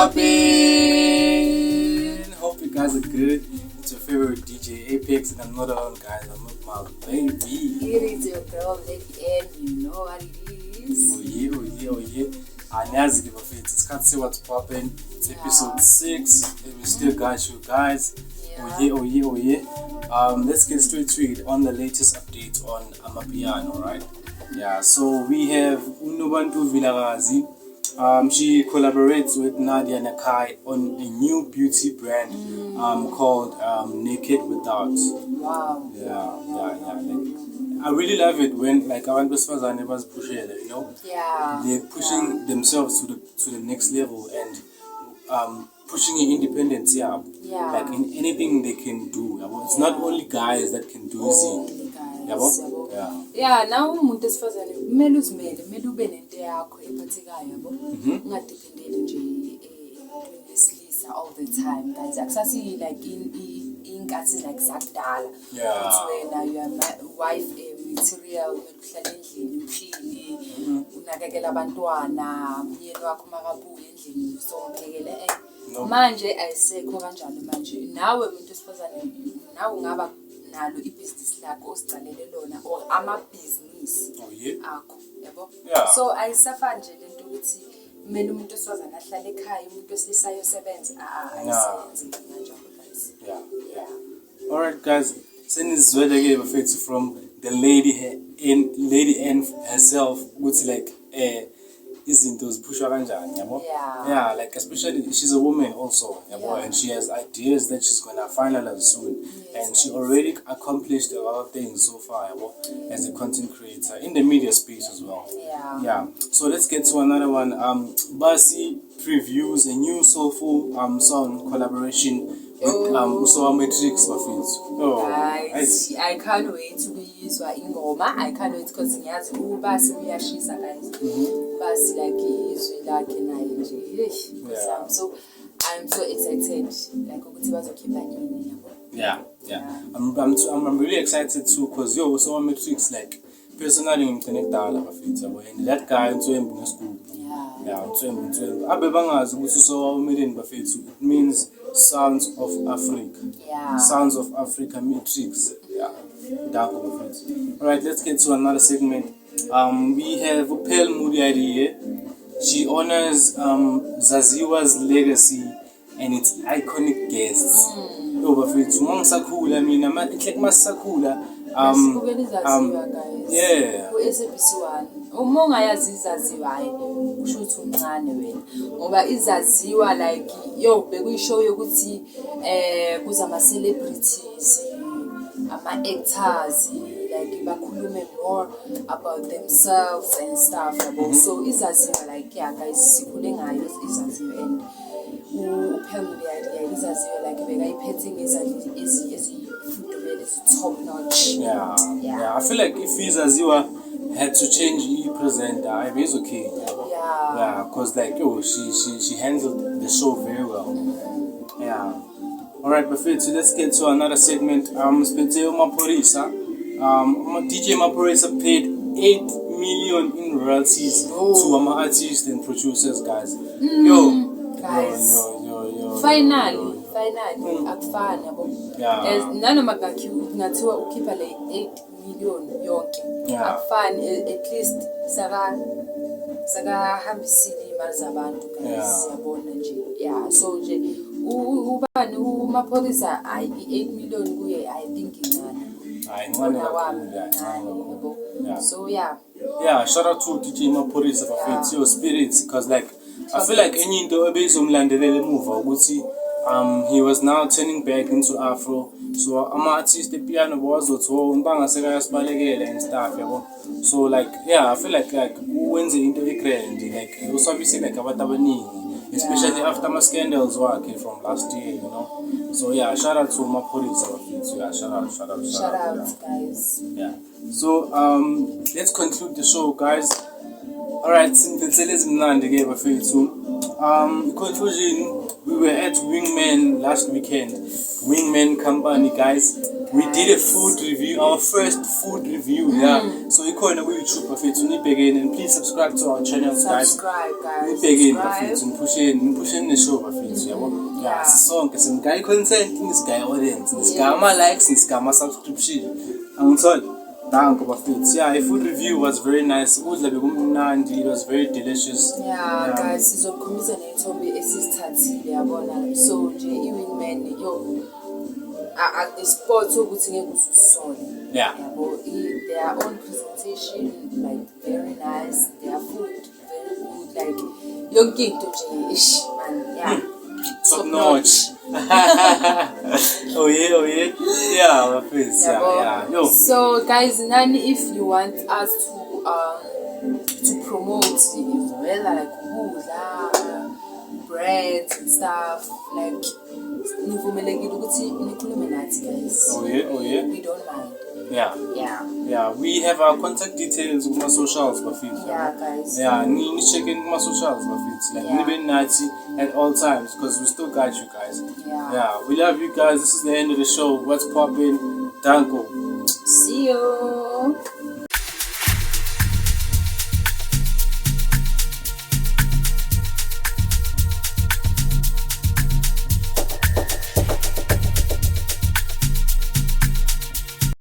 poppin'? Hope you guys are good. It's your favorite DJ Apex, and I'm not alone, guys. I'm with my baby. It is your girl, Lady N. You know what it is. Oh yeah. Anyazi give a fit. It's can't say what's poppin'. It's episode 6, and we still got you guys. Yeah. Oh yeah. Let's get straight to it on the latest update on Amapiano, right? Yeah. So we have Unobantu Vilagazi. She collaborates with Nadia Nakai on a new beauty brand called Naked Without. Wow. Yeah. Like, I really love it when like abantu besifazane bazipushe, you know. Yeah. They're pushing themselves to the next level and pushing independence. Yeah. Like in anything they can do. It's not only guys that can do it. Yeah, now umuntu esifazane kumele uzimele, kumele ube nento yakho ephathekayo yabo. Ungadependeli nje esilisa all the time, guys. Akusasi like inkathi like zakudala. Yeah. Wena you are wife material, uhlala endlini uphili, unakekela abantwana, umyeni wakho makabuye endlini somphekele. Manje ayisekho kanjalo manje. Nawe umuntu esifazane nawe ungaba nalo ibusiness lakho osicalele lona or ama-business akho, yabo? Yeah. So ayisafani nje lento ukuthi kumele umuntu esifazane ahlale ekhaya, umuntu wesilisa ayosebenza. Ayisenzi kanjalo, guys. Yeah. Alright, guys. Senizwele ke bafethu from the lady N herself, which like izinto zipushwa kanjani, yabo? Yeah, like especially she's a woman also, yabo, and she has ideas that she's gonna finalize soon, and she already accomplished a lot of things so far, yabo, as a content creator in the media space as well. Yeah. So let's get to another one. Basi previews a new soulful song collaboration with Usowa Matrix bafethu. Guys, I can't wait to kuyizwa ingoma. I can't wait because ngiyazi ubasi uyashisa, guys. Basi like izwi lakhe naye nje. So I'm so excited like ukuthi bazokhipha ini, yabo. Yeah. I'm really excited too because Usowa Matrix, like personally ngimconnectala bafethu, and that guy uNtswembu ngesigubu. Yeah, uNtswembu. Abe bangazi ukuthi Usowa umeleni bafethu. It means Sounds of Africa. Yeah. Sounds of Africa Matrix. Yeah. Alright, let's get to another segment. We have Pearl Muriadi here. She honors Zaziwa's legacy and its iconic guests. Bafethu mangisakhula mina like masakula yeah. Ku-SABC1 uma ungayazi izaziwa hayi kusho ukuthi umncane wena ngoba izaziwa like bekuyishow yokuthi kuza ama-celebrities ama-actors like bakhulume more about themselves and stuff, so izaziwa like guys sikhule ngayo izaziwa and uPhemuli izaziwa like bekayiphethe ngezandla ezifudumele top notch. Yeah. I feel like if izaziwa had to change presenter, I mean it's okay. Yeah, because like she handled the show very well. Yeah. Alright, Bafethu, let's get to another segment. Spenteo Maphorisa. DJ Maphorisa paid 8 million in royalties to artists and producers, guys. Guys. Finally, akufani yabo. Nanoma ngathiwa ukhipha le 8 million yonke. Akufani, at least sakahambisile imali zabantu, guys, yabona nje. Yeah, so nje ubani uMaphorisa 8 million kuye I think incane. So yeah, shout out to DJ Maphorisa bafethu, your spirits, because like I feel like enye into ebezomlandelela emuva ukuthi he was now turning back into Afro, so ama-artist epiano bawazothi bangaseka yasibalekela and stuff, yabo. So like I feel like wenze into grand, like usabise like abantu abaningi, especially after my scandals wakhe from last year, you know. So shout out to Maphorisa bafethu. Shout out guys. So let's conclude the show, guys. Alright, conclusion, we were at Wingman last weekend. Wingman company, guys. We did a food review, our first food review, yeah. So you call it YouTube bafethu nibhekeni, and please subscribe to our channels, guys. Subscribe, guys. Nibhekeni bafethu, nipusheni ne-show bafethu, yabo. Yeah, sisonke singayi content, nisigayi audience, nisigayi ama-likes, nisigayi ama-subscription. Angitholi? Danko bafethu. Yeah, a food review was very nice. Ukudla bekumnandi, it was very delicious. Yeah, guys, sizokhombisa nethombe esisithathile yabona. So nje i-Wingman yo sport ukuthi ngeke usisole. Yeah. Yabo, their own presentation like very nice. Their food very good. Like yonke into nje ish man. Yeah. Top notch. Oh yeah. Yeah, my face. Yeah. Yo. So guys, Nani, if you want us to promote whether like food, breads and stuff, like nivumelekile ukuthi nikhulume nathi, guys. Oh yeah. We don't mind. Yeah. We have our contact details on my socials, bafethu. Yeah, guys. Yeah, ni check in my socials, bafethu. Like nibe nathi at all times, because we still got you guys. Yeah, we love you guys. This is the end of the show. What's poppin'? Danko. See you.